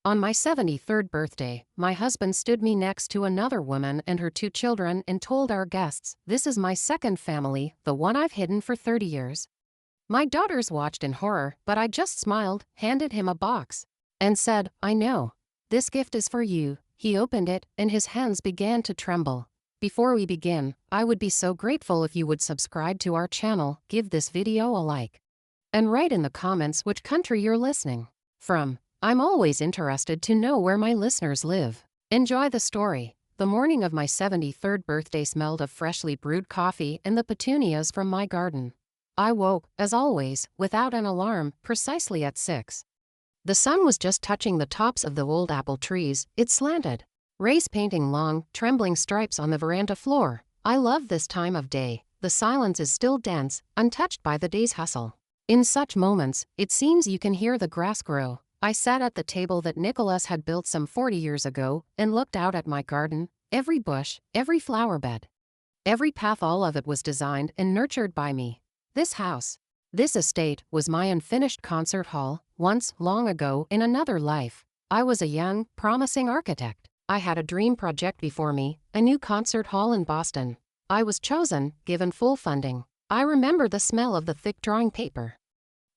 On my 73rd birthday, my husband stood me next to another woman and her 2 children and told our guests, "This is my second family, the one I've hidden for 30 years. My daughters watched in horror, but I just smiled, handed him a box, and said, "I know. This gift is for you." He opened it, and his hands began to tremble. Before we begin, I would be so grateful if you would subscribe to our channel, give this video a like, and write in the comments which country you're listening from. I'm always interested to know where my listeners live. Enjoy the story. The morning of my 73rd birthday smelled of freshly brewed coffee and the petunias from my garden. I woke, as always, without an alarm, precisely at 6. The sun was just touching the tops of the old apple trees. It slanted, rays painting long, trembling stripes on the veranda floor. I love this time of day. The silence is still dense, untouched by the day's hustle. In such moments, it seems you can hear the grass grow. I sat at the table that Nicholas had built some 40 years ago and looked out at my garden, every bush, every flower bed, every path, all of it was designed and nurtured by me. This house, this estate, was my unfinished concert hall. Once, long ago, in another life, I was a young, promising architect. I had a dream project before me, a new concert hall in Boston. I was chosen, given full funding. I remember the smell of the thick drawing paper,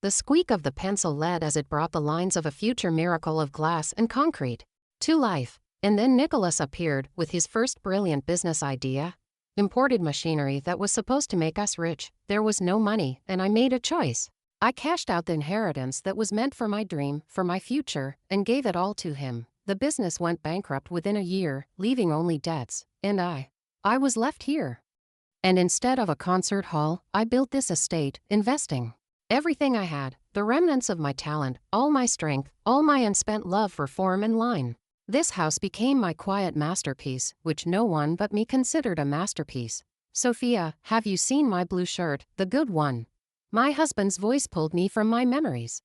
the squeak of the pencil lead as it brought the lines of a future miracle of glass and concrete to life. And then Nicholas appeared with his first brilliant business idea. Imported machinery that was supposed to make us rich. There was no money, and I made a choice. I cashed out the inheritance that was meant for my dream, for my future, and gave it all to him. The business went bankrupt within a year, leaving only debts, and I was left here. And instead of a concert hall, I built this estate, investing everything I had, the remnants of my talent, all my strength, all my unspent love for form and line. This house became my quiet masterpiece, which no one but me considered a masterpiece. "Sophia, have you seen my blue shirt, the good one?" My husband's voice pulled me from my memories.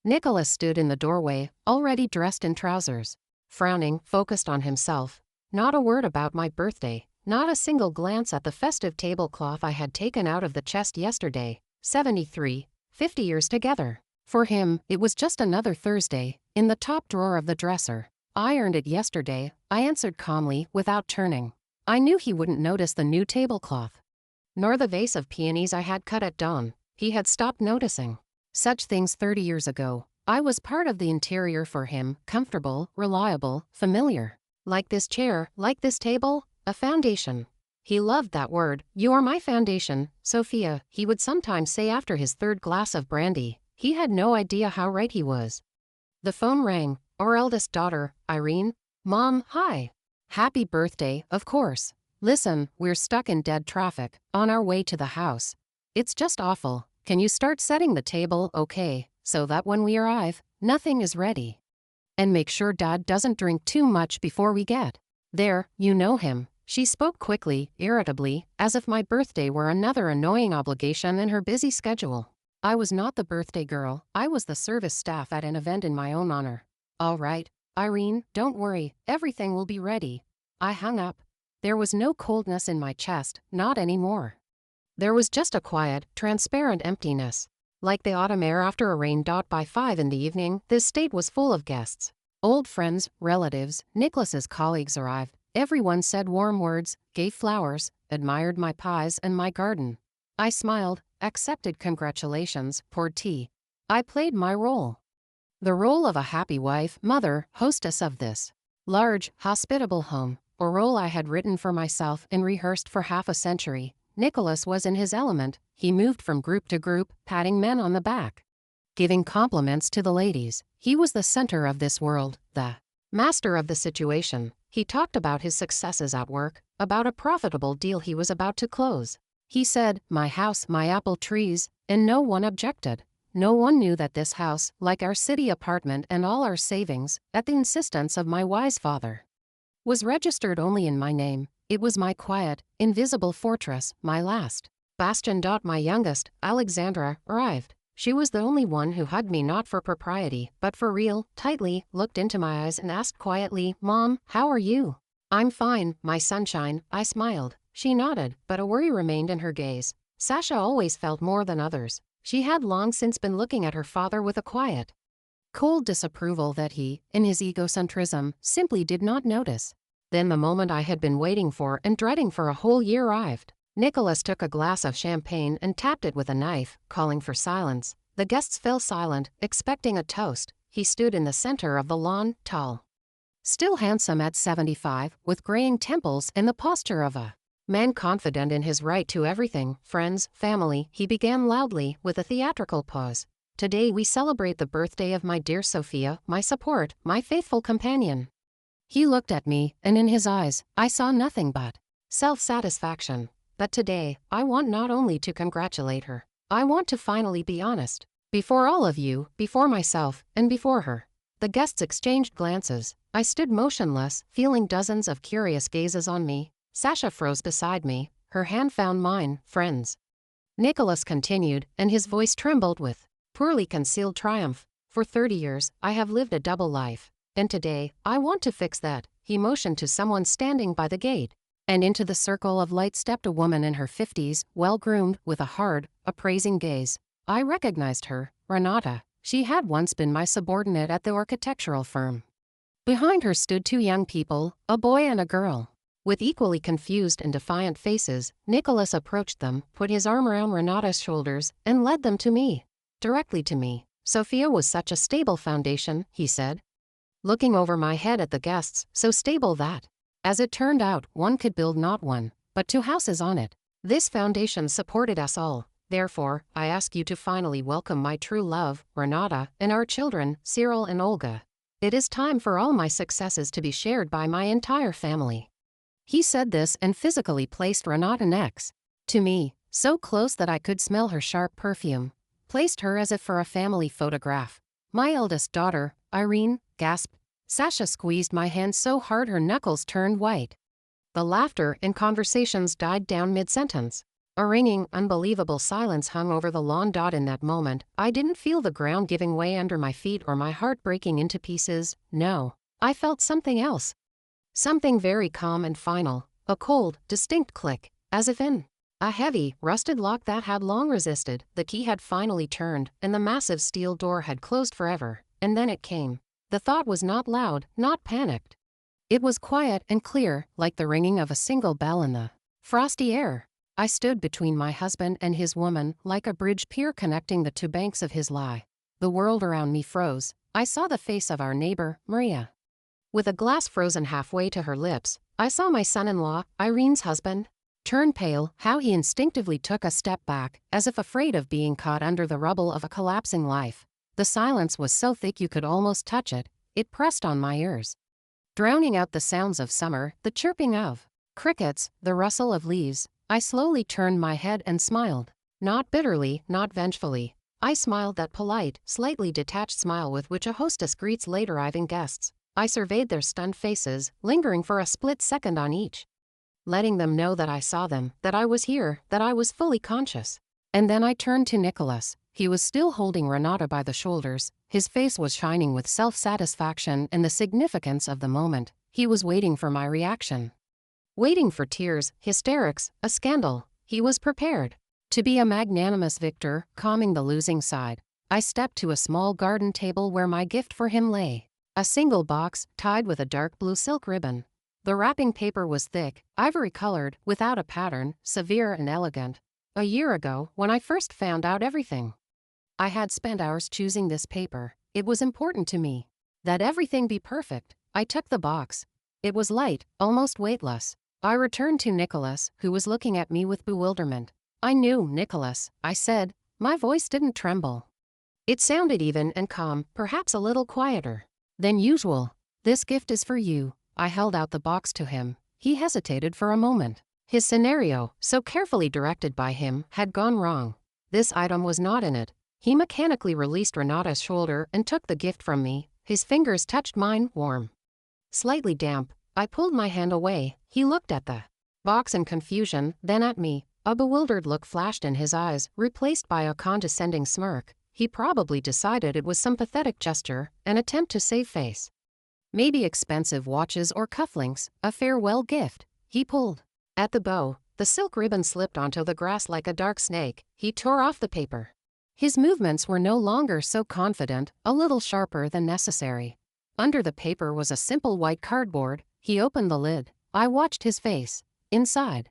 Nicholas stood in the doorway, already dressed in trousers, frowning, focused on himself. Not a word about my birthday, not a single glance at the festive tablecloth I had taken out of the chest yesterday. 73, 50 years together. For him, it was just another Thursday, in the top drawer of the dresser. "I earned it yesterday," I answered calmly, without turning. I knew he wouldn't notice the new tablecloth, nor the vase of peonies I had cut at dawn. He had stopped noticing such things 30 years ago. I was part of the interior for him, comfortable, reliable, familiar. Like this chair, like this table, a foundation. He loved that word. "You are my foundation, Sophia," he would sometimes say after his third glass of brandy. He had no idea how right he was. The phone rang. Our eldest daughter, Irene. "Mom, hi. Happy birthday, of course. Listen, we're stuck in dead traffic, on our way to the house. It's just awful. Can you start setting the table, okay, so that when we arrive, nothing is ready? And make sure Dad doesn't drink too much before we get there, you know him." She spoke quickly, irritably, as if my birthday were another annoying obligation in her busy schedule. I was not the birthday girl. I was the service staff at an event in my own honor. "All right, Irene, don't worry, everything will be ready." I hung up. There was no coldness in my chest, not anymore. There was just a quiet, transparent emptiness. Like the autumn air after a rain. By 5 in the evening, this estate was full of guests. Old friends, relatives, Nicholas's colleagues arrived. Everyone said warm words, gave flowers, admired my pies and my garden. I smiled, accepted congratulations, poured tea. I played my role. The role of a happy wife, mother, hostess of this large, hospitable home, a role I had written for myself and rehearsed for half a century. Nicholas was in his element. He moved from group to group, patting men on the back, giving compliments to the ladies. He was the center of this world, the master of the situation. He talked about his successes at work, about a profitable deal he was about to close. He said, "My house, my apple trees," and no one objected. No one knew that this house, like our city apartment and all our savings, at the insistence of my wise father, was registered only in my name. It was my quiet, invisible fortress, my last bastion. My youngest, Alexandra, arrived. She was the only one who hugged me, not for propriety, but for real, tightly, looked into my eyes and asked quietly, "Mom, how are you?" "I'm fine, my sunshine," I smiled. She nodded, but a worry remained in her gaze. Sasha always felt more than others. She had long since been looking at her father with a quiet cold disapproval that he, in his egocentrism, simply did not notice. Then the moment I had been waiting for and dreading for a whole year arrived. Nicholas took a glass of champagne and tapped it with a knife, calling for silence. The guests fell silent, expecting a toast. He stood in the center of the lawn, tall, still handsome at 75, with graying temples and the posture of a man confident in his right to everything. Friends, family, he began loudly, with a theatrical pause. Today we celebrate the birthday of my dear Sophia, my support, my faithful companion. He looked at me, and in his eyes, I saw nothing but self-satisfaction. But today, I want not only to congratulate her, I want to finally be honest. Before all of you, before myself, and before her. The guests exchanged glances. I stood motionless, feeling dozens of curious gazes on me. Sasha froze beside me, her hand found mine. Friends. Nicholas continued, and his voice trembled with poorly concealed triumph. For 30 years, I have lived a double life. And today, I want to fix that. He motioned to someone standing by the gate. And into the circle of light stepped a woman in her 50s, well-groomed, with a hard, appraising gaze. I recognized her, Renata. She had once been my subordinate at the architectural firm. Behind her stood two young people, a boy and a girl. With equally confused and defiant faces, Nicholas approached them, put his arm around Renata's shoulders, and led them to me. Directly to me. Sophia was such a stable foundation, he said, looking over my head at the guests, so stable that, as it turned out, one could build not one, but two houses on it. This foundation supported us all. Therefore, I ask you to finally welcome my true love, Renata, and our children, Cyril and Olga. It is time for all my successes to be shared by my entire family. He said this and physically placed Renata next to me, so close that I could smell her sharp perfume. Placed her as if for a family photograph. My eldest daughter, Irene, gasped. Sasha squeezed my hand so hard her knuckles turned white. The laughter and conversations died down mid-sentence. A ringing, unbelievable silence hung over the lawn. In that moment, I didn't feel the ground giving way under my feet or my heart breaking into pieces. No, I felt something else. Something very calm and final. A cold, distinct click, as if in a heavy, rusted lock that had long resisted. The key had finally turned, and the massive steel door had closed forever. And then it came. The thought was not loud, not panicked. It was quiet and clear, like the ringing of a single bell in the frosty air. I stood between my husband and his woman, like a bridge pier connecting the two banks of his lie. The world around me froze. I saw the face of our neighbor, Maria, with a glass frozen halfway to her lips. I saw my son-in-law, Irene's husband, turn pale, how he instinctively took a step back, as if afraid of being caught under the rubble of a collapsing life. The silence was so thick you could almost touch it. It pressed on my ears, drowning out the sounds of summer, the chirping of crickets, the rustle of leaves. I slowly turned my head and smiled. Not bitterly, not vengefully. I smiled that polite, slightly detached smile with which a hostess greets late arriving guests. I surveyed their stunned faces, lingering for a split second on each, letting them know that I saw them, that I was here, that I was fully conscious. And then I turned to Nicholas. He was still holding Renata by the shoulders. His face was shining with self-satisfaction and the significance of the moment. He was waiting for my reaction. Waiting for tears, hysterics, a scandal. He was prepared to be a magnanimous victor, calming the losing side. I stepped to a small garden table where my gift for him lay. A single box, tied with a dark blue silk ribbon. The wrapping paper was thick, ivory-colored, without a pattern, severe and elegant. A year ago, when I first found out everything, I had spent hours choosing this paper. It was important to me that everything be perfect. I took the box. It was light, almost weightless. I returned to Nicholas, who was looking at me with bewilderment. I knew, Nicholas, I said. My voice didn't tremble. It sounded even and calm, perhaps a little quieter than usual. This gift is for you. I held out the box to him. He hesitated for a moment. His scenario, so carefully directed by him, had gone wrong. This item was not in it. He mechanically released Renata's shoulder and took the gift from me. His fingers touched mine, warm, slightly damp. I pulled my hand away. He looked at the box in confusion, then at me. A bewildered look flashed in his eyes, replaced by a condescending smirk. He probably decided it was some pathetic gesture, an attempt to save face. Maybe expensive watches or cufflinks, a farewell gift. He pulled at the bow. The silk ribbon slipped onto the grass like a dark snake. He tore off the paper. His movements were no longer so confident, a little sharper than necessary. Under the paper was a simple white cardboard. He opened the lid. I watched his face. Inside,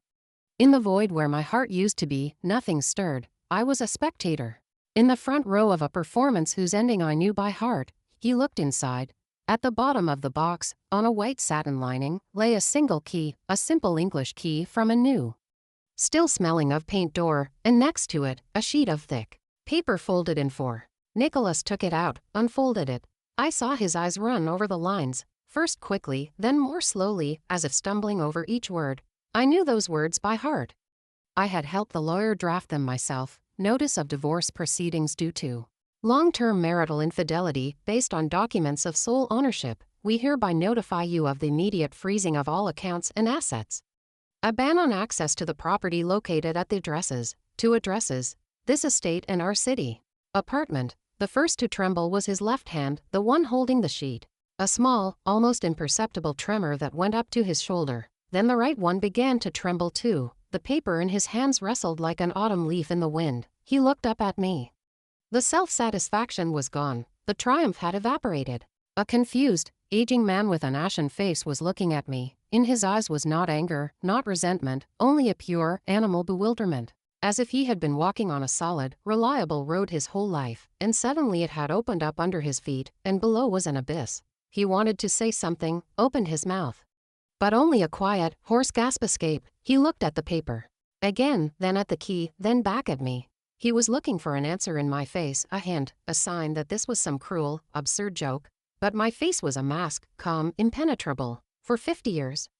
in the void where my heart used to be, nothing stirred. I was a spectator. In the front row of a performance whose ending I knew by heart, he looked inside. At the bottom of the box, on a white satin lining, lay a single key, a simple English key from a new, still smelling of paint door, and next to it, a sheet of thick paper folded in four. Nicholas took it out, unfolded it. I saw his eyes run over the lines, first quickly, then more slowly, as if stumbling over each word. I knew those words by heart. I had helped the lawyer draft them myself. Notice of divorce proceedings due to long-term marital infidelity based on documents of sole ownership. We hereby notify you of the immediate freezing of all accounts and assets. A ban on access to the property located at the addresses, two addresses, this estate and our city. Apartment. The first to tremble was his left hand, the one holding the sheet. A small, almost imperceptible tremor that went up to his shoulder. Then the right one began to tremble too. The paper in his hands rustled like an autumn leaf in the wind. He looked up at me. The self-satisfaction was gone. The triumph had evaporated. A confused, aging man with an ashen face was looking at me. In his eyes was not anger, not resentment, only a pure, animal bewilderment. As if he had been walking on a solid, reliable road his whole life, and suddenly it had opened up under his feet, and below was an abyss. He wanted to say something, opened his mouth. But only a quiet, hoarse gasp escaped. He looked at the paper. Again, then at the key, then back at me. He was looking for an answer in my face, a hint, a sign that this was some cruel, absurd joke. But my face was a mask, calm, impenetrable. For 50 years,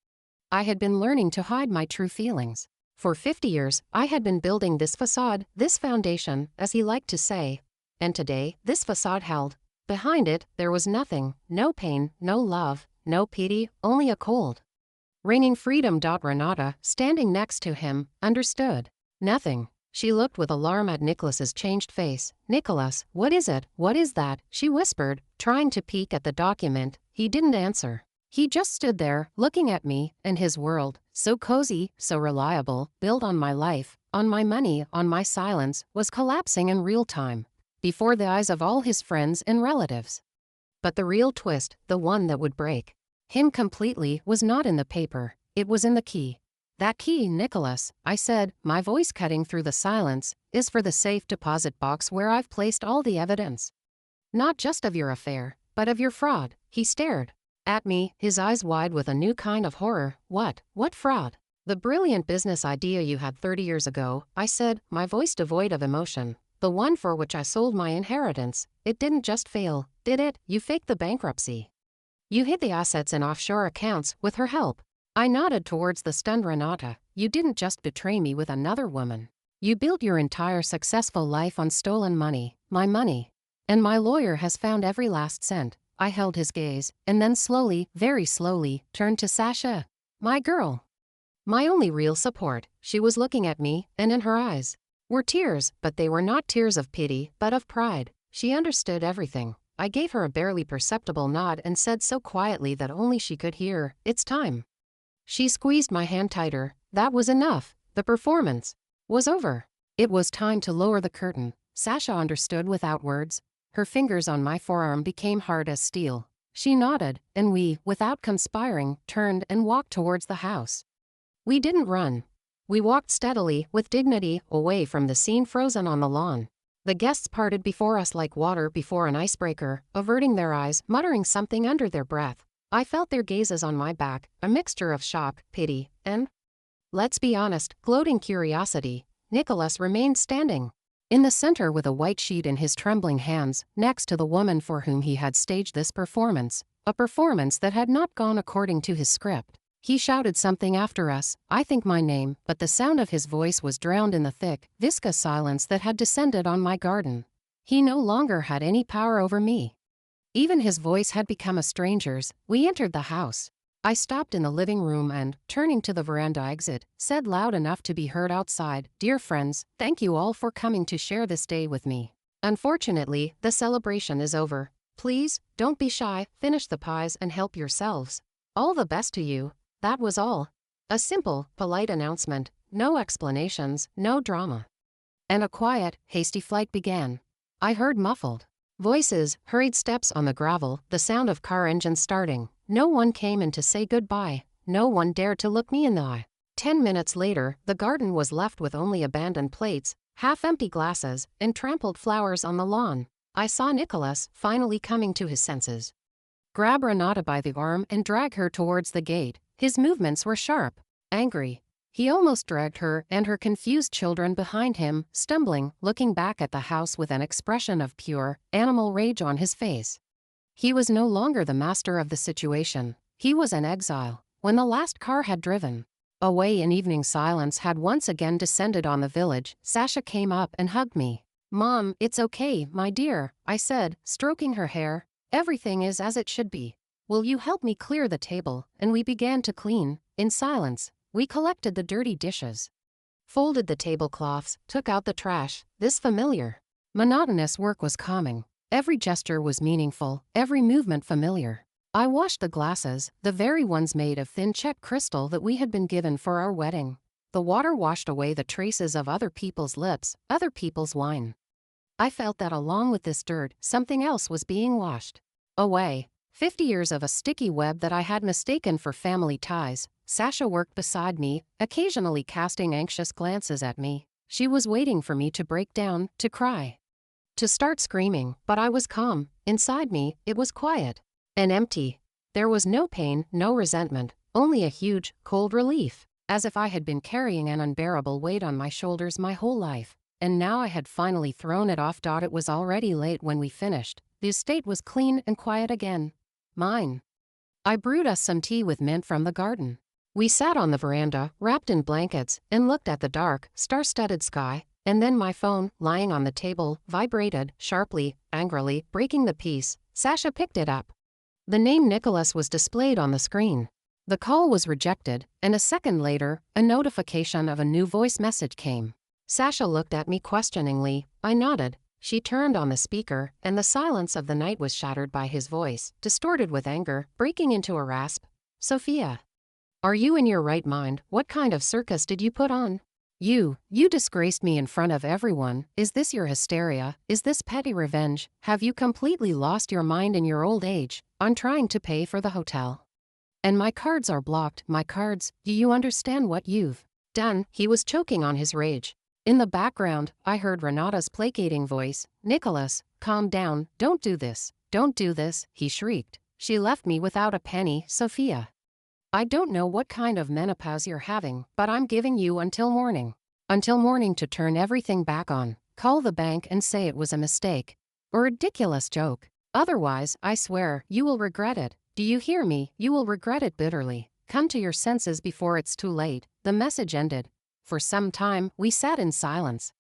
I had been learning to hide my true feelings. For 50 years, I had been building this facade, this foundation, as he liked to say. And today, this facade held. Behind it, there was nothing, no pain, no love, no pity, only a cold, ringing freedom. Renata, standing next to him, understood. Nothing. She looked with alarm at Nicholas's changed face. Nicholas, what is it? What is that? She whispered, trying to peek at the document. He didn't answer. He just stood there, looking at me, and his world, so cozy, so reliable, built on my life, on my money, on my silence, was collapsing in real time, before the eyes of all his friends and relatives. But the real twist, the one that would break him completely, was not in the paper, it was in the key. That key, Nicholas, I said, my voice cutting through the silence, is for the safe deposit box where I've placed all the evidence. Not just of your affair, but of your fraud. He stared at me, his eyes wide with a new kind of horror. What fraud? The brilliant business idea you had 30 years ago, I said, my voice devoid of emotion. The one for which I sold my inheritance. It didn't just fail, did it? You faked the bankruptcy. You hid the assets in offshore accounts with her help. I nodded towards the stunned Renata. You didn't just betray me with another woman. You built your entire successful life on stolen money, my money. And my lawyer has found every last cent. I held his gaze, and then slowly, very slowly, turned to Sasha. My girl. My only real support. She was looking at me, and in her eyes were tears, but they were not tears of pity, but of pride. She understood everything. I gave her a barely perceptible nod and said so quietly that only she could hear, it's time. She squeezed my hand tighter. That was enough. The performance was over. It was time to lower the curtain. Sasha understood without words. Her fingers on my forearm became hard as steel. She nodded, and we, without conspiring, turned and walked towards the house. We didn't run. We walked steadily, with dignity, away from the scene frozen on the lawn. The guests parted before us like water before an icebreaker, averting their eyes, muttering something under their breath. I felt their gazes on my back, a mixture of shock, pity, and, let's be honest, gloating curiosity. Nicholas remained standing in the center with a white sheet in his trembling hands, next to the woman for whom he had staged this performance, a performance that had not gone according to his script. He shouted something after us, I think my name, but the sound of his voice was drowned in the thick, viscous silence that had descended on my garden. He no longer had any power over me. Even his voice had become a stranger's. We entered the house. I stopped in the living room and, turning to the veranda exit, said loud enough to be heard outside, Dear friends, thank you all for coming to share this day with me. Unfortunately, the celebration is over. Please, don't be shy, finish the pies and help yourselves. All the best to you. That was all. A simple, polite announcement, no explanations, no drama. and a quiet, hasty flight began. I heard muffled voices, hurried steps on the gravel, the sound of car engines starting. No one came in to say goodbye. No one dared to look me in the eye. 10 minutes later, the garden was left with only abandoned plates, half-empty glasses, and trampled flowers on the lawn. I saw Nicholas finally coming to his senses. Grab Renata by the arm and drag her towards the gate. His movements were sharp, angry. He almost dragged her and her confused children behind him, stumbling, looking back at the house with an expression of pure, animal rage on his face. He was no longer the master of the situation. He was an exile. When the last car had driven away and evening silence had once again descended on the village, Sasha came up and hugged me. "Mom, it's okay, my dear," I said, stroking her hair. "Everything is as it should be. Will you help me clear the table?" And we began to clean. In silence, we collected the dirty dishes, folded the tablecloths, took out the trash. This familiar, monotonous work was calming. Every gesture was meaningful, every movement familiar. I washed the glasses, the very ones made of thin check crystal that we had been given for our wedding. The water washed away the traces of other people's lips, other people's wine. I felt that along with this dirt, something else was being washed away. 50 years of a sticky web that I had mistaken for family ties. Sasha worked beside me, occasionally casting anxious glances at me. She was waiting for me to break down, to cry, to start screaming, but I was calm. Inside me, it was quiet and empty. There was no pain, no resentment, only a huge, cold relief, as if I had been carrying an unbearable weight on my shoulders my whole life. And now I had finally thrown it off. It was already late when we finished. The estate was clean and quiet again. Mine. I brewed us some tea with mint from the garden. We sat on the veranda, wrapped in blankets, and looked at the dark, star-studded sky. And then my phone, lying on the table, vibrated, sharply, angrily, breaking the peace. Sasha picked it up. The name Nicholas was displayed on the screen. The call was rejected, and a second later, a notification of a new voice message came. Sasha looked at me questioningly. I nodded. She turned on the speaker, and the silence of the night was shattered by his voice, distorted with anger, breaking into a rasp. "Sophia, are you in your right mind? What kind of circus did you put on? You disgraced me in front of everyone. Is this your hysteria? Is this petty revenge? Have you completely lost your mind in your old age? I'm trying to pay for the hotel, and my cards are blocked. My cards. Do you understand what you've done?" He was choking on his rage. In the background, I heard Renata's placating voice. "Nicholas, calm down. Don't do this. Don't do this," he shrieked. "She left me without a penny, Sophia. I don't know what kind of menopause you're having, but I'm giving you until morning. Until morning to turn everything back on. Call the bank and say it was a mistake. A ridiculous joke. Otherwise, I swear, you will regret it. Do you hear me? You will regret it bitterly. Come to your senses before it's too late." The message ended. For some time, we sat in silence.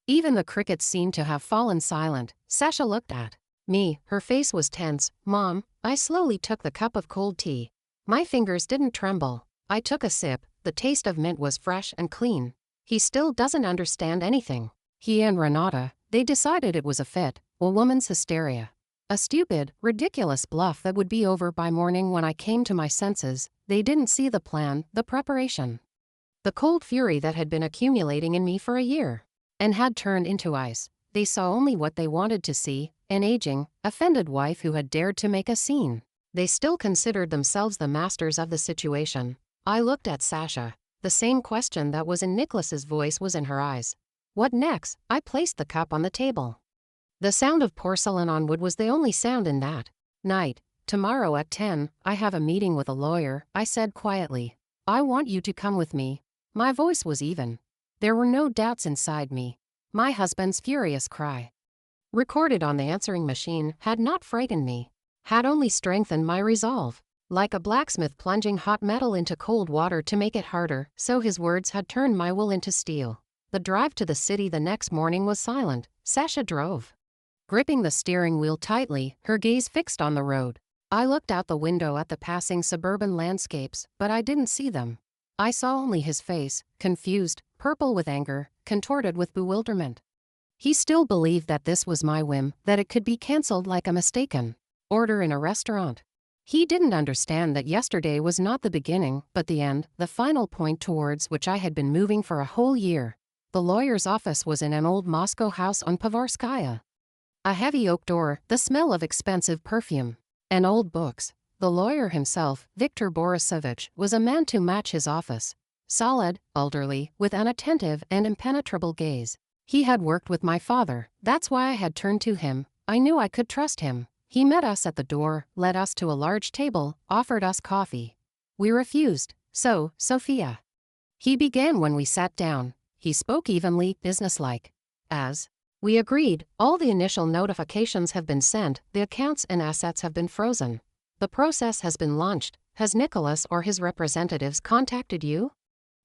Even the crickets seemed to have fallen silent. Sasha looked at me. Her face was tense. "Mom," I slowly took the cup of cold tea. My fingers didn't tremble. I took a sip. The taste of mint was fresh and clean. "He still doesn't understand anything. He and Renata, they decided it was a fit, a woman's hysteria. A stupid, ridiculous bluff that would be over by morning. When I came to my senses, they didn't see the plan, the preparation. The cold fury that had been accumulating in me for a year and had turned into ice. They saw only what they wanted to see, an aging, offended wife who had dared to make a scene. They still considered themselves the masters of the situation. I looked at Sasha. The same question that was in Nicholas's voice was in her eyes. What next? I placed the cup on the table. The sound of porcelain on wood was the only sound in that night. "Tomorrow at 10, I have a meeting with a lawyer," I said quietly. "I want you to come with me." My voice was even. There were no doubts inside me. My husband's furious cry, recorded on the answering machine, had not frightened me, had only strengthened my resolve. Like a blacksmith plunging hot metal into cold water to make it harder, so his words had turned my will into steel. The drive to the city the next morning was silent. Sasha drove, gripping the steering wheel tightly, her gaze fixed on the road. I looked out the window at the passing suburban landscapes, but I didn't see them. I saw only his face, confused, purple with anger, contorted with bewilderment. He still believed that this was my whim, that it could be cancelled like a mistaken order in a restaurant. He didn't understand that yesterday was not the beginning, but the end, the final point towards which I had been moving for a whole year. The lawyer's office was in an old Moscow house on Pavarskaya. A heavy oak door, the smell of expensive perfume, and old books. The lawyer himself, Viktor Borisovich, was a man to match his office. Solid, elderly, with an attentive and impenetrable gaze. He had worked with my father, that's why I had turned to him. I knew I could trust him. He met us at the door, led us to a large table, offered us coffee. We refused. So, Sophia. He began when we sat down. He spoke evenly, businesslike. As we agreed, all the initial notifications have been sent, the accounts and assets have been frozen. The process has been launched. Has Nicholas or his representatives contacted you?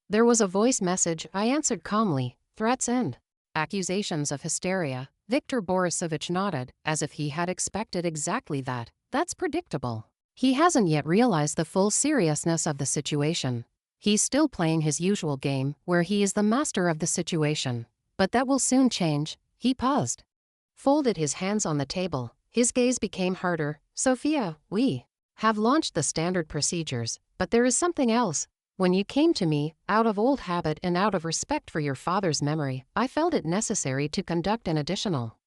There was a voice message. I answered calmly. Threats and accusations of hysteria. Viktor Borisovich nodded, as if he had expected exactly that. That's predictable. He hasn't yet realized the full seriousness of the situation. He's still playing his usual game, where he is the master of the situation. But that will soon change. He paused, folded his hands on the table. His gaze became harder. Sophia, we have launched the standard procedures, but there is something else. When you came to me, out of old habit and out of respect for your father's memory, I felt it necessary to conduct an additional,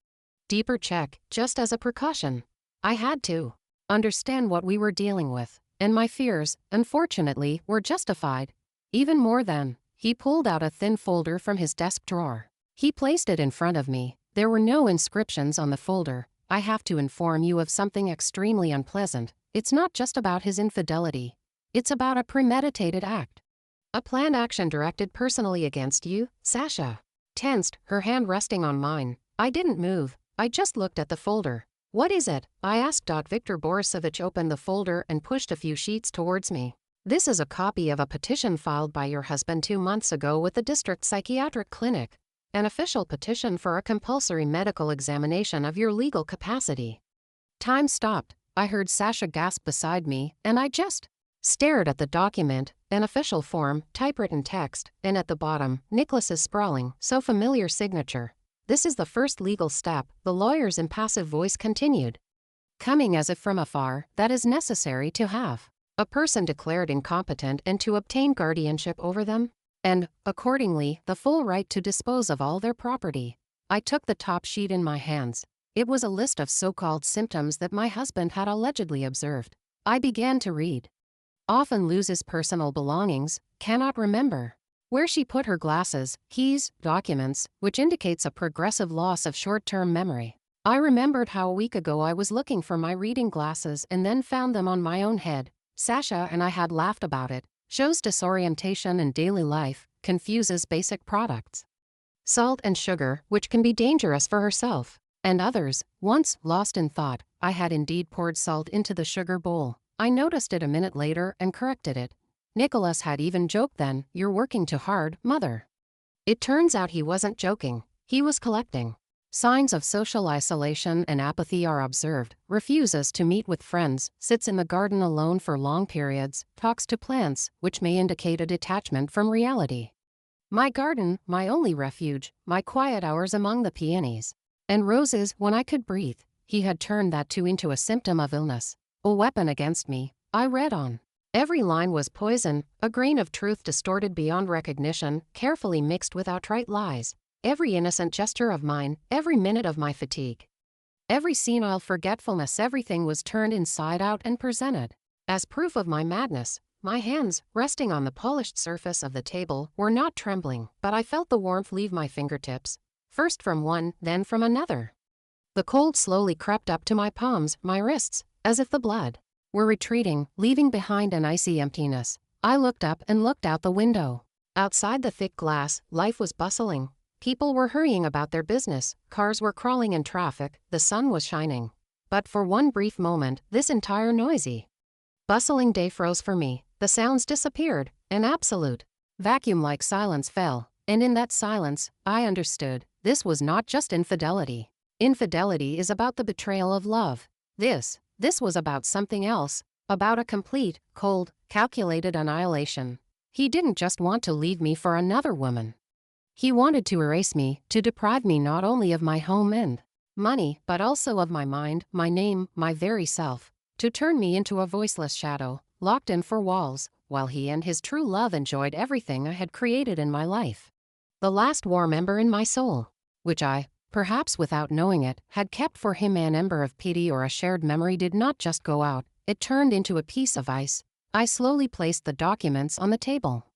deeper check, just as a precaution. I had to understand what we were dealing with, and my fears, unfortunately, were justified. Even more than, he pulled out a thin folder from his desk drawer. He placed it in front of me. There were no inscriptions on the folder. I have to inform you of something extremely unpleasant. It's not just about his infidelity. It's about a premeditated act. A planned action directed personally against you, Sasha. Tensed, her hand resting on mine. I didn't move. I just looked at the folder. What is it? I asked. Viktor Borisovich opened the folder and pushed a few sheets towards me. This is a copy of a petition filed by your husband 2 months ago with the district psychiatric clinic. An official petition for a compulsory medical examination of your legal capacity. Time stopped. I heard Sasha gasp beside me, and I just stared at the document, an official form, typewritten text, and at the bottom, Nicholas's sprawling, so familiar signature. This is the first legal step, the lawyer's impassive voice continued. Coming as if from afar, that is necessary to have a person declared incompetent and to obtain guardianship over them, and, accordingly, the full right to dispose of all their property. I took the top sheet in my hands. It was a list of so-called symptoms that my husband had allegedly observed. I began to read. Often loses personal belongings, cannot remember where she put her glasses, keys, documents, which indicates a progressive loss of short-term memory. I remembered how a week ago I was looking for my reading glasses and then found them on my own head. Sasha and I had laughed about it. Shows disorientation in daily life, confuses basic products. Salt and sugar, which can be dangerous for herself and others. Once, lost in thought, I had indeed poured salt into the sugar bowl. I noticed it a minute later and corrected it. Nicholas had even joked then, "You're working too hard, mother." It turns out he wasn't joking. He was collecting. Signs of social isolation and apathy are observed, refuses to meet with friends, sits in the garden alone for long periods, talks to plants, which may indicate a detachment from reality. My garden, my only refuge, my quiet hours among the peonies and roses when I could breathe. He had turned that too into a symptom of illness. A weapon against me. I read on. Every line was poison, a grain of truth distorted beyond recognition, carefully mixed with outright lies. Every innocent gesture of mine, every minute of my fatigue, every senile forgetfulness, everything was turned inside out and presented as proof of my madness. My hands, resting on the polished surface of the table, were not trembling, but I felt the warmth leave my fingertips, first from one, then from another. The cold slowly crept up to my palms, my wrists, as if the blood were retreating, leaving behind an icy emptiness. I looked up and looked out the window. Outside the thick glass, life was bustling. People were hurrying about their business, cars were crawling in traffic, the sun was shining. But for one brief moment, this entire noisy, bustling day froze for me. The sounds disappeared. An absolute, vacuum-like silence fell. And in that silence, I understood, this was not just infidelity. Infidelity is about the betrayal of love. This was about something else, about a complete, cold, calculated annihilation. He didn't just want to leave me for another woman. He wanted to erase me, to deprive me not only of my home and money, but also of my mind, my name, my very self, to turn me into a voiceless shadow, locked in four walls, while he and his true love enjoyed everything I had created in my life. The last warm ember in my soul, which I, perhaps without knowing it, had kept for him. An ember of pity or a shared memory did not just go out, it turned into a piece of ice. I slowly placed the documents on the table,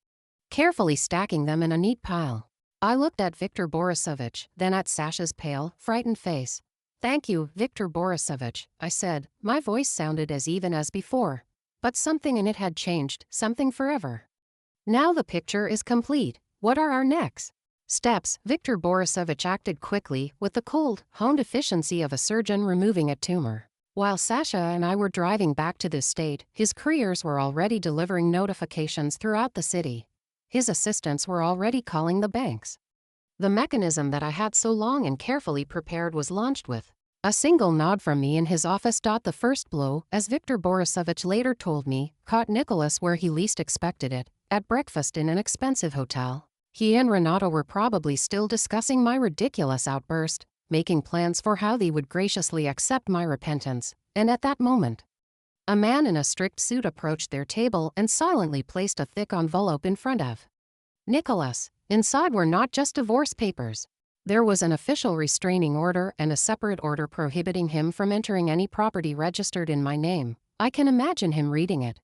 carefully stacking them in a neat pile. I looked at Viktor Borisovich, then at Sasha's pale, frightened face. "Thank you, Viktor Borisovich," I said. My voice sounded as even as before, but something in it had changed, something forever. "Now the picture is complete. What are our next steps?" Viktor Borisovich acted quickly, with the cold, honed efficiency of a surgeon removing a tumor. While Sasha and I were driving back to the estate, his couriers were already delivering notifications throughout the city. His assistants were already calling the banks. The mechanism that I had so long and carefully prepared was launched with a single nod from me in his office. The first blow, as Viktor Borisovich later told me, caught Nicholas where he least expected it, at breakfast in an expensive hotel. He and Renato were probably still discussing my ridiculous outburst, making plans for how they would graciously accept my repentance, and at that moment, a man in a strict suit approached their table and silently placed a thick envelope in front of Nicholas. Inside were not just divorce papers. There was an official restraining order and a separate order prohibiting him from entering any property registered in my name. I can imagine him reading it.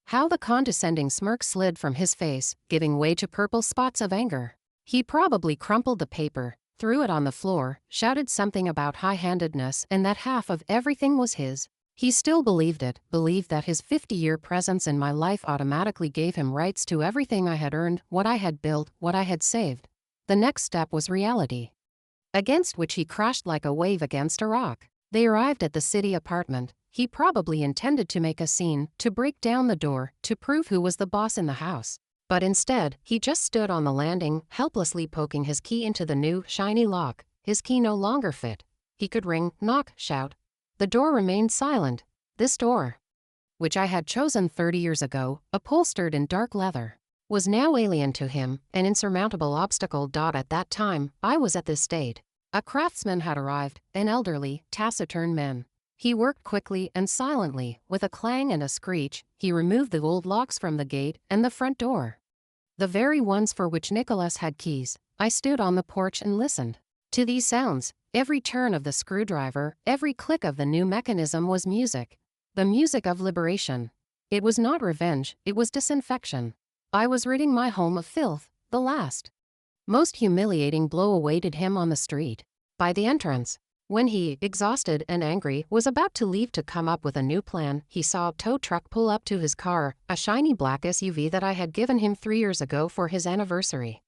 How the condescending smirk slid from his face, giving way to purple spots of anger. He probably crumpled the paper, threw it on the floor, shouted something about high-handedness and that half of everything was his. He still believed it, believed that his 50-year presence in my life automatically gave him rights to everything I had earned, what I had built, what I had saved. The next step was reality, against which he crashed like a wave against a rock. They arrived at the city apartment. He probably intended to make a scene, to break down the door, to prove who was the boss in the house. But instead, he just stood on the landing, helplessly poking his key into the new, shiny lock. His key no longer fit. He could ring, knock, shout. The door remained silent. This door, which I had chosen 30 years ago, upholstered in dark leather, was now alien to him, an insurmountable obstacle. At that time, I was at this state. A craftsman had arrived, an elderly, taciturn man. He worked quickly and silently. With a clang and a screech, he removed the old locks from the gate and the front door, the very ones for which Nicholas had keys. I stood on the porch and listened to these sounds. Every turn of the screwdriver, every click of the new mechanism was music. The music of liberation. It was not revenge, it was disinfection. I was ridding my home of filth. The last, most humiliating blow awaited him on the street, by the entrance. When he, exhausted and angry, was about to leave to come up with a new plan, he saw a tow truck pull up to his car, a shiny black SUV that I had given him 3 years ago for his anniversary.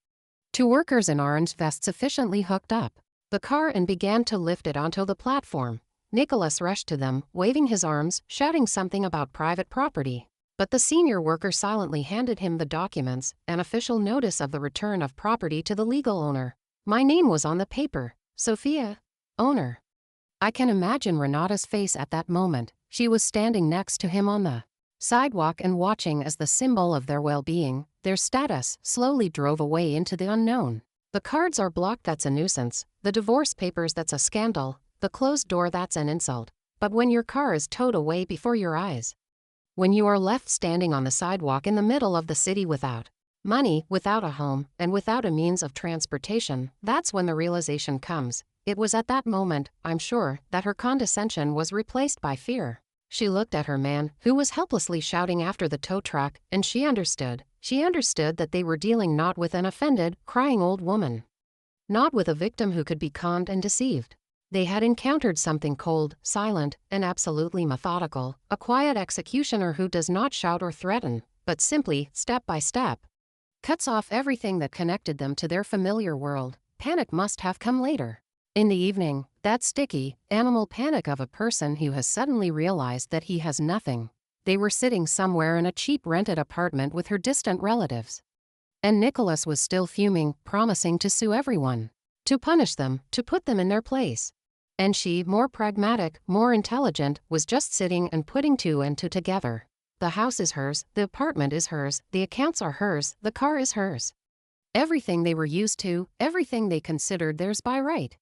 2 workers in orange vests efficiently hooked up the car and began to lift it onto the platform. Nicholas rushed to them, waving his arms, shouting something about private property. But the senior worker silently handed him the documents, an official notice of the return of property to the legal owner. My name was on the paper, Sophia, owner. I can imagine Renata's face at that moment. She was standing next to him on the sidewalk and watching as the symbol of their well-being, their status, slowly drove away into the unknown. The cards are blocked, that's a nuisance. The divorce papers, that's a scandal. The closed door, that's an insult. But when your car is towed away before your eyes, when you are left standing on the sidewalk in the middle of the city without money, without a home, and without a means of transportation, that's when the realization comes. It was at that moment, I'm sure, that her condescension was replaced by fear. She looked at her man, who was helplessly shouting after the tow truck, and she understood. She understood that they were dealing not with an offended, crying old woman, not with a victim who could be conned and deceived. They had encountered something cold, silent, and absolutely methodical, a quiet executioner who does not shout or threaten, but simply, step by step, cuts off everything that connected them to their familiar world. Panic must have come later. In the evening, that sticky, animal panic of a person who has suddenly realized that he has nothing. They were sitting somewhere in a cheap rented apartment with her distant relatives. And Nicholas was still fuming, promising to sue everyone, to punish them, to put them in their place. And she, more pragmatic, more intelligent, was just sitting and putting 2 and 2 together. The house is hers, the apartment is hers, the accounts are hers, the car is hers. Everything they were used to, everything they considered theirs by right,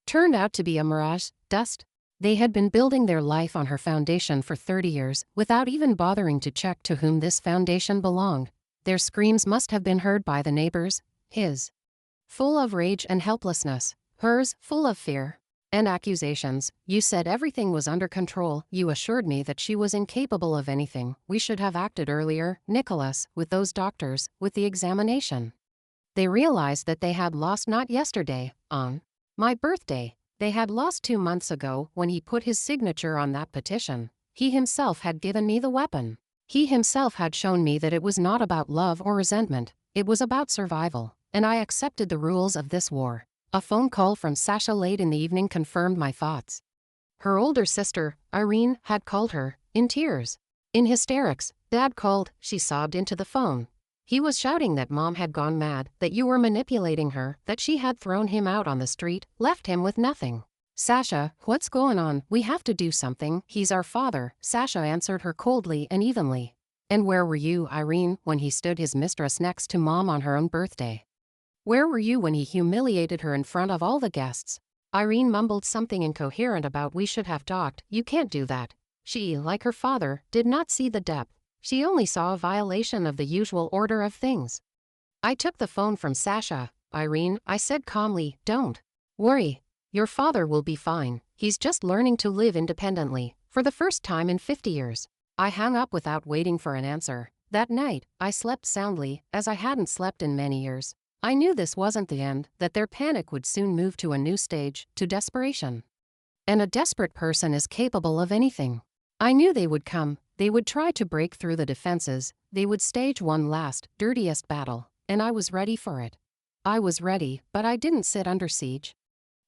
turned out to be a mirage, dust. They had been building their life on her foundation for 30 years, without even bothering to check to whom this foundation belonged. Their screams must have been heard by the neighbors, his full of rage and helplessness. Hers, full of fear and accusations. You said everything was under control. You assured me that she was incapable of anything. We should have acted earlier, Nicholas, with those doctors, with the examination. They realized that they had lost not yesterday, on my birthday. They had lost 2 months ago when he put his signature on that petition. He himself had given me the weapon. He himself had shown me that it was not about love or resentment, it was about survival, and I accepted the rules of this war. A phone call from Sasha late in the evening confirmed my thoughts. Her older sister, Irene, had called her, in tears. In hysterics. Dad called, she sobbed into the phone. He was shouting that Mom had gone mad, that you were manipulating her, that she had thrown him out on the street, left him with nothing. Sasha, what's going on? We have to do something. He's our father, Sasha answered her coldly and evenly. And where were you, Irene, when he stood his mistress next to Mom on her own birthday? Where were you when he humiliated her in front of all the guests? Irene mumbled something incoherent about we should have talked. You can't do that. She, like her father, did not see the depth. She only saw a violation of the usual order of things. I took the phone from Sasha. Irene, I said calmly, don't worry. Your father will be fine. He's just learning to live independently, for the first time in 50 years. I hung up without waiting for an answer. That night, I slept soundly, as I hadn't slept in many years. I knew this wasn't the end, that their panic would soon move to a new stage, to desperation. And a desperate person is capable of anything. I knew they would come, they would try to break through the defenses, they would stage one last, dirtiest battle, and I was ready for it. I was ready, but I didn't sit under siege.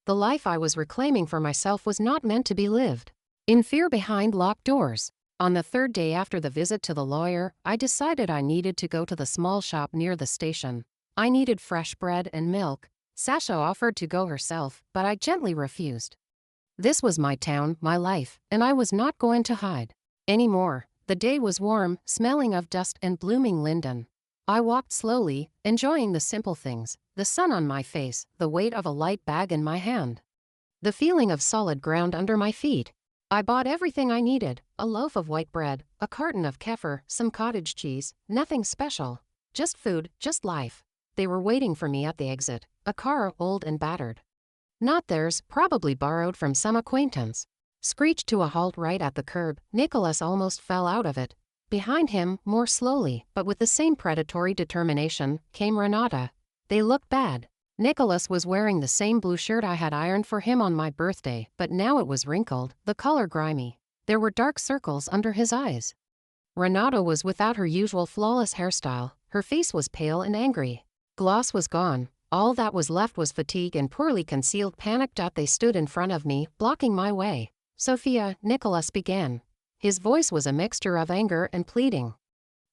The life I was reclaiming for myself was not meant to be lived in fear behind locked doors. On the third day after the visit to the lawyer, I decided I needed to go to the small shop near the station. I needed fresh bread and milk. Sasha offered to go herself, but I gently refused. This was my town, my life, and I was not going to hide anymore. The day was warm, smelling of dust and blooming linden. I walked slowly, enjoying the simple things, the sun on my face, the weight of a light bag in my hand, the feeling of solid ground under my feet. I bought everything I needed, a loaf of white bread, a carton of kefir, some cottage cheese, nothing special. Just food, just life. They were waiting for me at the exit, a car old and battered. Not theirs, probably borrowed from some acquaintance. Screeched to a halt right at the curb. Nicholas almost fell out of it. Behind him, more slowly, but with the same predatory determination, came Renata. They looked bad. Nicholas was wearing the same blue shirt I had ironed for him on my birthday, but now it was wrinkled, the color grimy. There were dark circles under his eyes. Renata was without her usual flawless hairstyle. Her face was pale and angry. Gloss was gone. All that was left was fatigue and poorly concealed panic. They stood in front of me, blocking my way. Sophia, Nicholas began. His voice was a mixture of anger and pleading.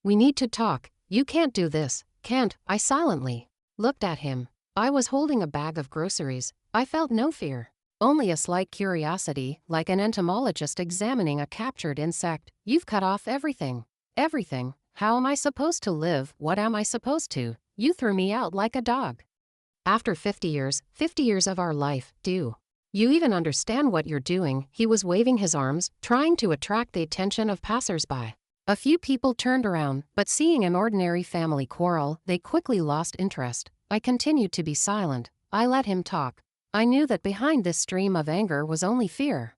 We need to talk. You can't do this. Can't. I silently looked at him. I was holding a bag of groceries. I felt no fear. Only a slight curiosity, like an entomologist examining a captured insect. You've cut off everything. Everything. How am I supposed to live? What am I supposed to? You threw me out like a dog. After 50 years of our life, do you even understand what you're doing? He was waving his arms, trying to attract the attention of passers-by. A few people turned around, but seeing an ordinary family quarrel, they quickly lost interest. I continued to be silent. I let him talk. I knew that behind this stream of anger was only fear.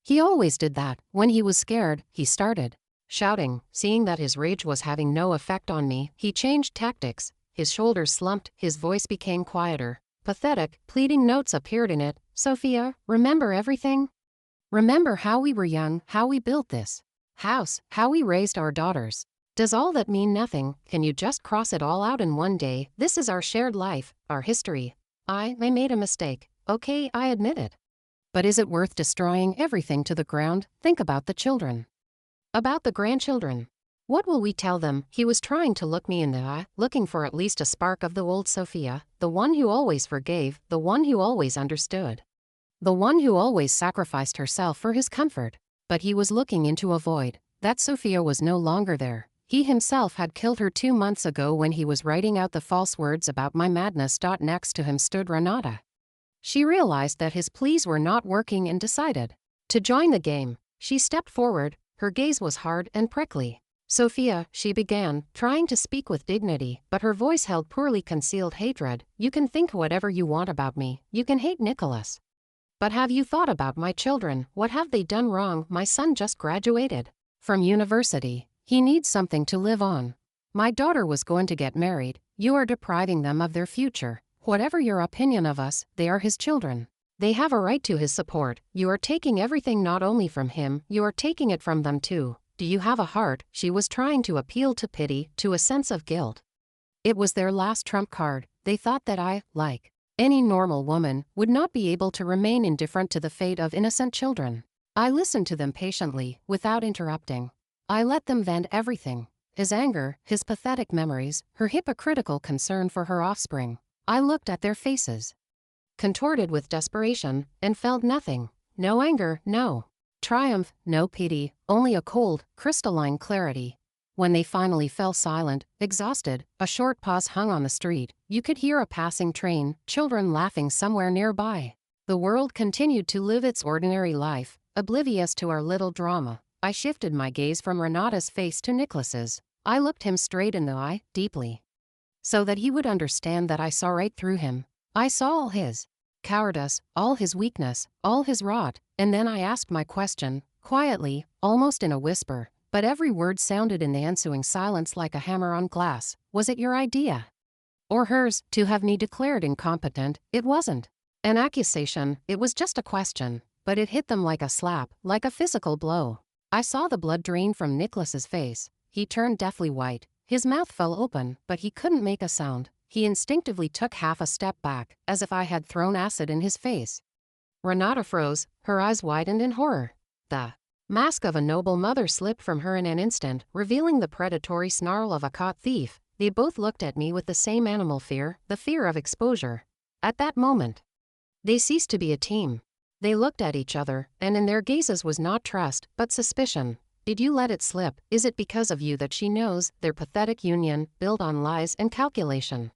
He always did that. When he was scared, he started shouting. Seeing that his rage was having no effect on me, he changed tactics. His shoulders slumped, his voice became quieter. Pathetic, pleading notes appeared in it. Sophia, remember everything? Remember how we were young, how we built this house, how we raised our daughters. Does all that mean nothing? Can you just cross it all out in one day? This is our shared life, our history. I made a mistake. Okay, I admit it. But is it worth destroying everything to the ground? Think about the children. About the grandchildren. What will we tell them? He was trying to look me in the eye, looking for at least a spark of the old Sophia, the one who always forgave, the one who always understood. The one who always sacrificed herself for his comfort. But he was looking into a void. That Sophia was no longer there. He himself had killed her 2 months ago when he was writing out the false words about my madness. Next to him stood Renata. She realized that his pleas were not working and decided to join the game. She stepped forward. Her gaze was hard and prickly. Sophia, she began, trying to speak with dignity, but her voice held poorly concealed hatred. You can think whatever you want about me. You can hate Nicholas. But have you thought about my children? What have they done wrong? My son just graduated from university. He needs something to live on. My daughter was going to get married. You are depriving them of their future. Whatever your opinion of us, they are his children. They have a right to his support. You are taking everything not only from him, you are taking it from them too. Do you have a heart? She was trying to appeal to pity, to a sense of guilt. It was their last trump card. They thought that I, like any normal woman, would not be able to remain indifferent to the fate of innocent children. I listened to them patiently, without interrupting. I let them vent everything. His anger, his pathetic memories, her hypocritical concern for her offspring. I looked at their faces, contorted with desperation, and felt nothing. No anger, no triumph, no pity, only a cold, crystalline clarity. When they finally fell silent, exhausted, a short pause hung on the street. You could hear a passing train, children laughing somewhere nearby. The world continued to live its ordinary life, oblivious to our little drama. I shifted my gaze from Renata's face to Nicholas's. I looked him straight in the eye, deeply, so that he would understand that I saw right through him. I saw all his cowardice, all his weakness, all his rot, and then I asked my question, quietly, almost in a whisper, but every word sounded in the ensuing silence like a hammer on glass. Was it your idea, or hers, to have me declared incompetent? It wasn't an accusation, it was just a question, but it hit them like a slap, like a physical blow. I saw the blood drain from Nicholas's face. He turned deathly white. His mouth fell open, but he couldn't make a sound. He instinctively took half a step back, as if I had thrown acid in his face. Renata froze, her eyes widened in horror. The mask of a noble mother slipped from her in an instant, revealing the predatory snarl of a caught thief. They both looked at me with the same animal fear, the fear of exposure. At that moment, they ceased to be a team. They looked at each other, and in their gazes was not trust, but suspicion. Did you let it slip? Is it because of you that she knows? Their pathetic union, built on lies and calculation,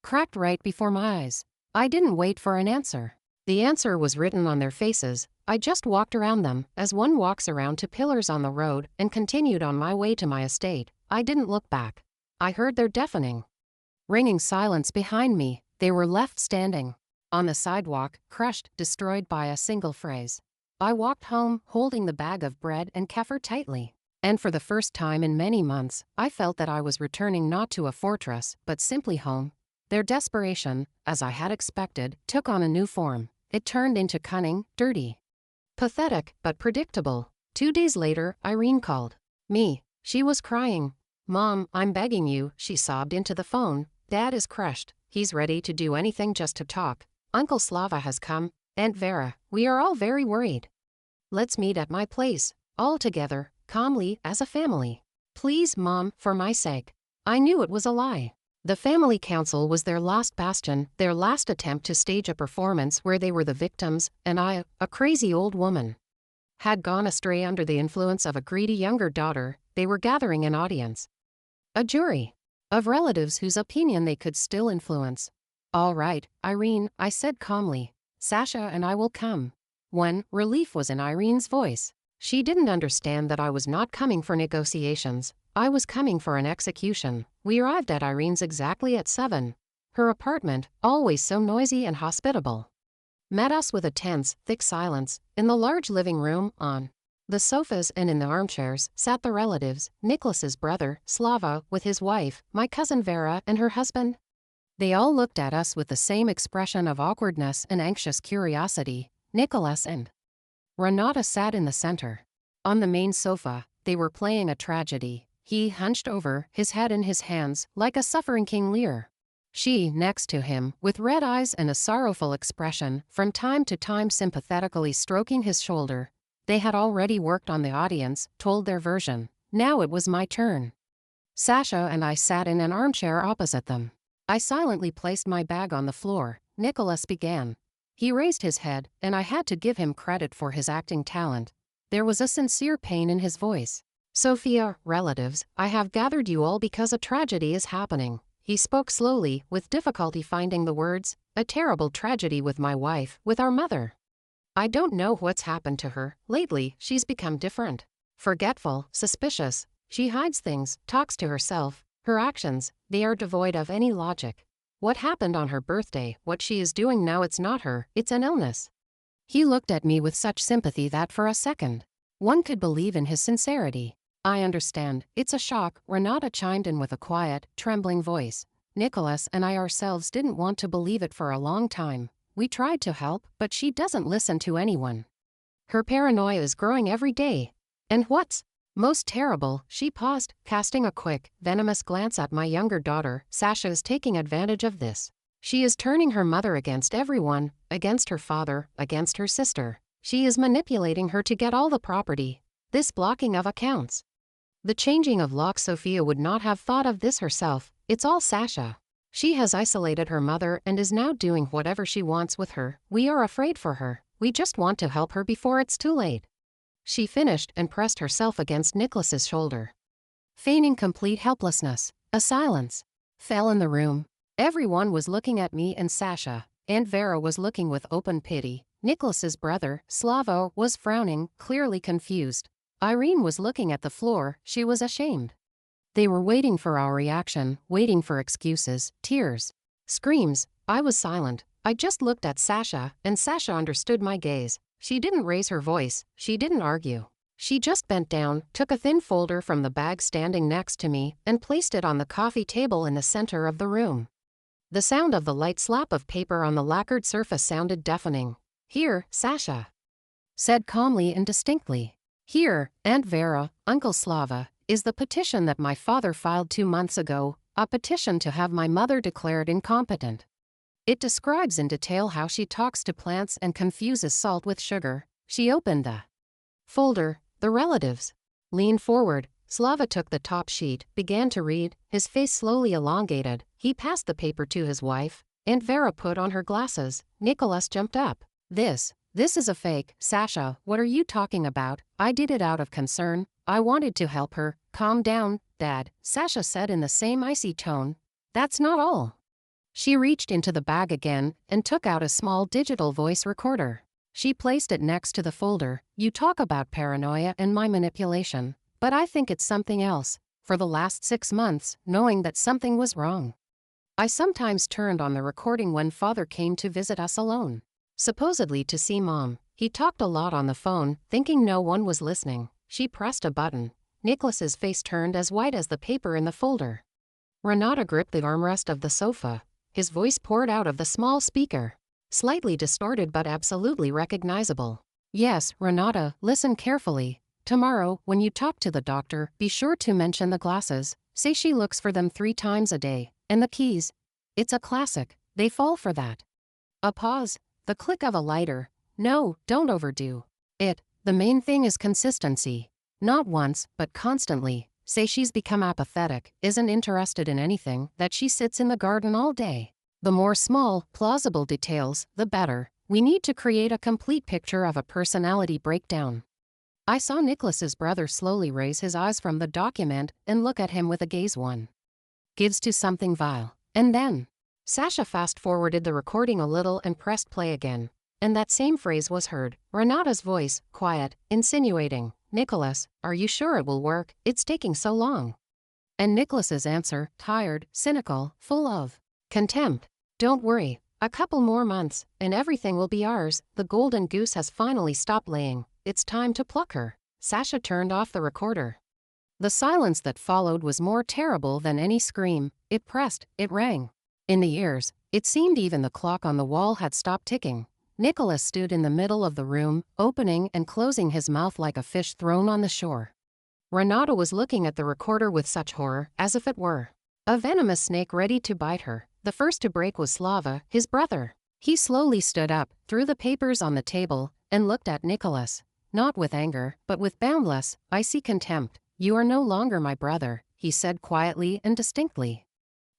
cracked right before my eyes. I didn't wait for an answer. The answer was written on their faces. I just walked around them, as one walks around to pillars on the road, and continued on my way to my estate. I didn't look back. I heard their deafening, ringing silence behind me. They were left standing on the sidewalk, crushed, destroyed by a single phrase. I walked home, holding the bag of bread and kefir tightly. And for the first time in many months, I felt that I was returning not to a fortress, but simply home. Their desperation, as I had expected, took on a new form. It turned into cunning, dirty, pathetic, but predictable. 2 days later, Irene called me. She was crying. "Mom, I'm begging you," she sobbed into the phone. "Dad is crushed. He's ready to do anything just to talk. Uncle Slava has come. Aunt Vera, we are all very worried. Let's meet at my place, all together, calmly, as a family. Please, Mom, for my sake." I knew it was a lie. The family council was their last bastion, their last attempt to stage a performance where they were the victims, and I, a crazy old woman, had gone astray under the influence of a greedy younger daughter. They were gathering an audience, a jury, of relatives whose opinion they could still influence. "All right, Irene," I said calmly. "Sasha and I will come." When relief was in Irene's voice. She didn't understand that I was not coming for negotiations. I was coming for an execution. We arrived at Irene's exactly at 7. Her apartment, always so noisy and hospitable, met us with a tense, thick silence. In the large living room, on the sofas and in the armchairs, sat the relatives, Nicholas's brother, Slava, with his wife, my cousin Vera, and her husband. They all looked at us with the same expression of awkwardness and anxious curiosity. Nicholas and Renata sat in the center. On the main sofa, they were playing a tragedy. He hunched over, his head in his hands, like a suffering King Lear. She, next to him, with red eyes and a sorrowful expression, from time to time sympathetically stroking his shoulder. They had already worked on the audience, told their version. Now it was my turn. Sasha and I sat in an armchair opposite them. I silently placed my bag on the floor. Nicholas began. He raised his head, and I had to give him credit for his acting talent. There was a sincere pain in his voice. "Sophia, relatives, I have gathered you all because a tragedy is happening." He spoke slowly, with difficulty finding the words. "A terrible tragedy with my wife, with our mother. I don't know what's happened to her. Lately, she's become different. Forgetful, suspicious. She hides things, talks to herself. Her actions, they are devoid of any logic. What happened on her birthday, what she is doing now, it's not her, it's an illness. He looked at me with such sympathy that for a second, one could believe in his sincerity. I understand, it's a shock, Renata chimed in with a quiet, trembling voice. Nicholas and I ourselves didn't want to believe it for a long time. We tried to help, but she doesn't listen to anyone. Her paranoia is growing every day. And what's most terrible, she paused, casting a quick, venomous glance at my younger daughter. Sasha is taking advantage of this. She is turning her mother against everyone, against her father, against her sister. She is manipulating her to get all the property. This blocking of accounts. The changing of locks. Sophia would not have thought of this herself. It's all Sasha. She has isolated her mother and is now doing whatever she wants with her. We are afraid for her. We just want to help her before it's too late. She finished and pressed herself against Nicholas's shoulder. Feigning complete helplessness, a silence fell in the room. Everyone was looking at me and Sasha. Aunt Vera was looking with open pity. Nicholas's brother, Slavo, was frowning, clearly confused. Irene was looking at the floor. She was ashamed. They were waiting for our reaction, waiting for excuses, tears, screams. I was silent. I just looked at Sasha, and Sasha understood my gaze. She didn't raise her voice. She didn't argue. She just bent down, took a thin folder from the bag standing next to me, and placed it on the coffee table in the center of the room. The sound of the light slap of paper on the lacquered surface sounded deafening. "Here, Sasha," said calmly and distinctly. "Here, Aunt Vera, Uncle Slava, is the petition that my father filed 2 months ago, a petition to have my mother declared incompetent. It describes in detail how she talks to plants and confuses salt with sugar." She opened the folder. The relatives leaned forward. Slava took the top sheet, began to read, his face slowly elongated. He passed the paper to his wife. Aunt Vera put on her glasses. Nicholas jumped up. This is a fake. "Sasha, what are you talking about? I did it out of concern. I wanted to help her." "Calm down, Dad," Sasha said in the same icy tone. "That's not all." She reached into the bag again and took out a small digital voice recorder. She placed it next to the folder. "You talk about paranoia and my manipulation, but I think it's something else. For the last 6 months, knowing that something was wrong, I sometimes turned on the recording when Father came to visit us alone. Supposedly to see Mom. He talked a lot on the phone, thinking no one was listening." She pressed a button. Nicholas's face turned as white as the paper in the folder. Renata gripped the armrest of the sofa. His voice poured out of the small speaker, slightly distorted but absolutely recognizable. "Yes, Renata, listen carefully. Tomorrow, when you talk to the doctor, be sure to mention the glasses. Say she looks for them 3 times a day. And the keys. It's a classic. They fall for that." A pause. The click of a lighter. "No, don't overdo it. The main thing is consistency. Not once, but constantly. Say she's become apathetic, isn't interested in anything, that she sits in the garden all day. The more small, plausible details, the better. We need to create a complete picture of a personality breakdown." I saw Nicholas's brother slowly raise his eyes from the document and look at him with a gaze one gives to something vile. And then Sasha fast-forwarded the recording a little and pressed play again. And that same phrase was heard. Renata's voice, quiet, insinuating. "Nicholas, are you sure it will work? It's taking so long." And Nicholas's answer, tired, cynical, full of contempt. "Don't worry. A couple more months, and everything will be ours. The golden goose has finally stopped laying. It's time to pluck her." Sasha turned off the recorder. The silence that followed was more terrible than any scream. It pressed, it rang in the ears. It seemed even the clock on the wall had stopped ticking. Nicholas stood in the middle of the room, opening and closing his mouth like a fish thrown on the shore. Renata was looking at the recorder with such horror, as if it were a venomous snake ready to bite her. The first to break was Slava, his brother. He slowly stood up, threw the papers on the table, and looked at Nicholas, not with anger, but with boundless, icy contempt. "You are no longer my brother," he said quietly and distinctly.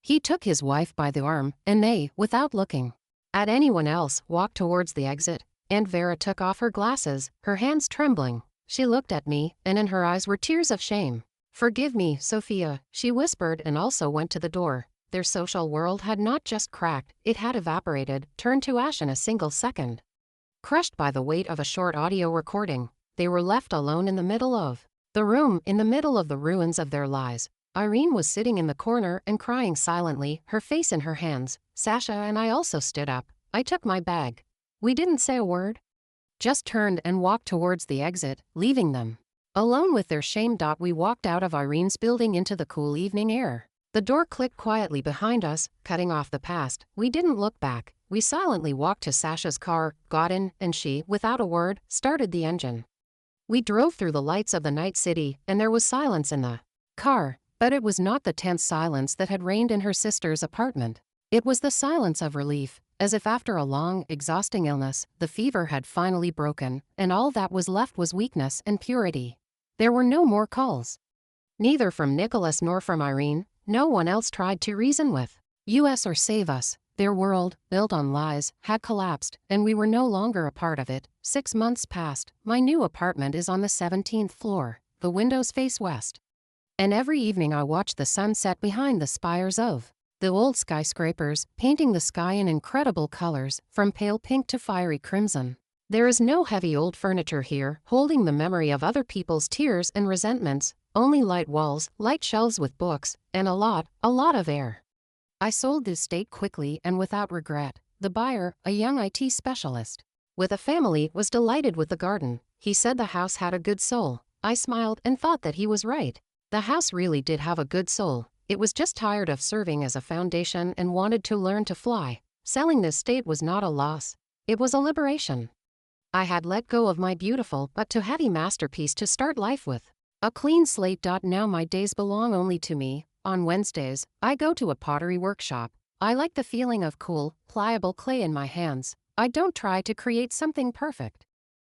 He took his wife by the arm, and they, without looking at anyone else, walked towards the exit. Aunt Vera took off her glasses, her hands trembling. She looked at me, and in her eyes were tears of shame. "Forgive me, Sophia," she whispered, and also went to the door. Their social world had not just cracked, it had evaporated, turned to ash in a single second. Crushed by the weight of a short audio recording, they were left alone in the middle of The room, in the middle of the ruins of their lives. Irene was sitting in the corner and crying silently, her face in her hands. Sasha and I also stood up. I took my bag. We didn't say a word. Just turned and walked towards the exit, leaving them alone with their shame. We walked out of Irene's building into the cool evening air. The door clicked quietly behind us, cutting off the past. We didn't look back. We silently walked to Sasha's car, got in, and she, without a word, started the engine. We drove through the lights of the night city, and there was silence in the car, but it was not the tense silence that had reigned in her sister's apartment. It was the silence of relief, as if after a long, exhausting illness, the fever had finally broken, and all that was left was weakness and purity. There were no more calls. Neither from Nicholas nor from Irene. No one else tried to reason with us or save us. Their world, built on lies, had collapsed, and we were no longer a part of it. 6 months passed. My new apartment is on the 17th floor. The windows face west. And every evening I watch the sun set behind the spires of the old skyscrapers, painting the sky in incredible colors, from pale pink to fiery crimson. There is no heavy old furniture here, holding the memory of other people's tears and resentments, only light walls, light shelves with books, and a lot of air. I sold this estate quickly and without regret. The buyer, a young IT specialist with a family, was delighted with the garden. He said the house had a good soul. I smiled and thought that he was right. The house really did have a good soul. It was just tired of serving as a foundation and wanted to learn to fly. Selling this estate was not a loss. It was a liberation. I had let go of my beautiful but too heavy masterpiece to start life with. A clean slate. Now my days belong only to me. On Wednesdays, I go to a pottery workshop. I like the feeling of cool, pliable clay in my hands. I don't try to create something perfect.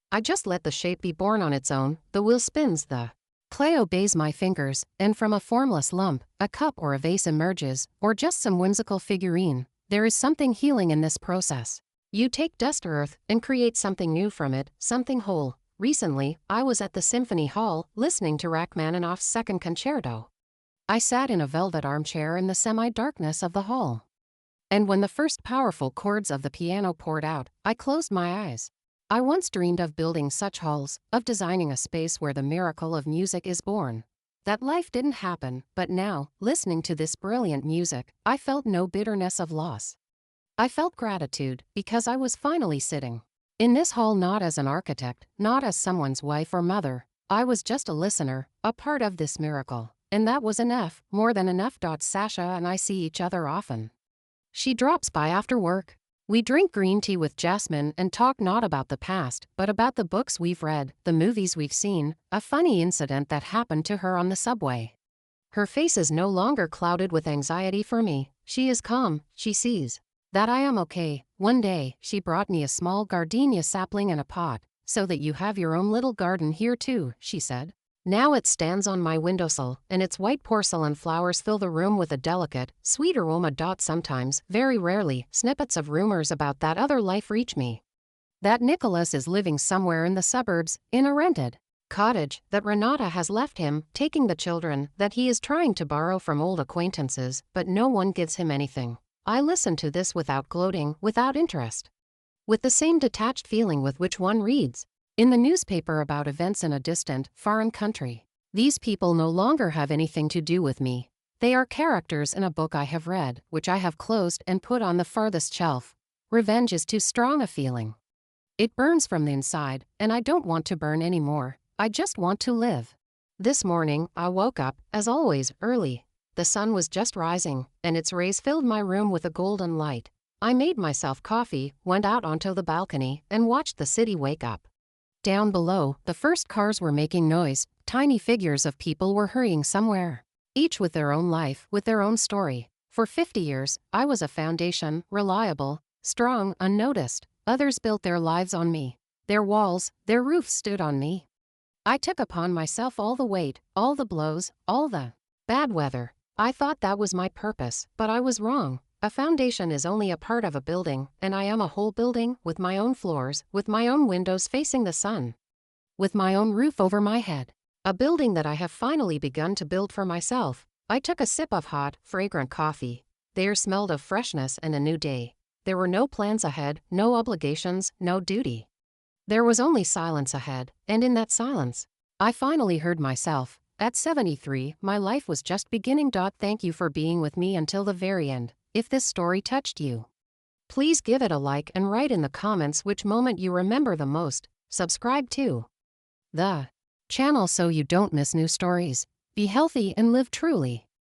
I just let the shape be born on its own. The wheel spins, the clay obeys my fingers, and from a formless lump, a cup or a vase emerges, or just some whimsical figurine. There is something healing in this process. You take dust earth and create something new from it, something whole. Recently, I was at the Symphony Hall, listening to Rachmaninoff's Second Concerto. I sat in a velvet armchair in the semi-darkness of the hall. And when the first powerful chords of the piano poured out, I closed my eyes. I once dreamed of building such halls, of designing a space where the miracle of music is born. That life didn't happen, but now, listening to this brilliant music, I felt no bitterness of loss. I felt gratitude, because I was finally sitting in this hall, not as an architect, not as someone's wife or mother. I was just a listener, a part of this miracle. And that was enough, more than enough. Sasha and I see each other often. She drops by after work. We drink green tea with jasmine and talk not about the past, but about the books we've read, the movies we've seen, a funny incident that happened to her on the subway. Her face is no longer clouded with anxiety for me. She is calm. She sees that I am okay. One day, she brought me a small gardenia sapling in a pot. So that you have your own little garden here too, she said. Now it stands on my windowsill, and its white porcelain flowers fill the room with a delicate, sweet aroma. Sometimes, very rarely, snippets of rumors about that other life reach me. That Nicholas is living somewhere in the suburbs, in a rented cottage, that Renata has left him, taking the children, that he is trying to borrow from old acquaintances, but no one gives him anything. I listen to this without gloating, without interest. With the same detached feeling with which one reads in the newspaper about events in a distant, foreign country. These people no longer have anything to do with me. They are characters in a book I have read, which I have closed and put on the farthest shelf. Revenge is too strong a feeling. It burns from the inside, and I don't want to burn anymore. I just want to live. This morning, I woke up, as always, early. The sun was just rising, and its rays filled my room with a golden light. I made myself coffee, went out onto the balcony, and watched the city wake up. Down below, the first cars were making noise. Tiny figures of people were hurrying somewhere. Each with their own life, with their own story. For 50 years, I was a foundation, reliable, strong, unnoticed. Others built their lives on me. Their walls, their roofs stood on me. I took upon myself all the weight, all the blows, all the bad weather. I thought that was my purpose, but I was wrong. A foundation is only a part of a building, and I am a whole building, with my own floors, with my own windows facing the sun, with my own roof over my head. A building that I have finally begun to build for myself. I took a sip of hot, fragrant coffee. The air smelled of freshness and a new day. There were no plans ahead, no obligations, no duty. There was only silence ahead, and in that silence, I finally heard myself. At 73, my life was just beginning. Thank you for being with me until the very end. If this story touched you, please give it a like and write in the comments which moment you remember the most. Subscribe to the channel so you don't miss new stories. Be healthy and live truly.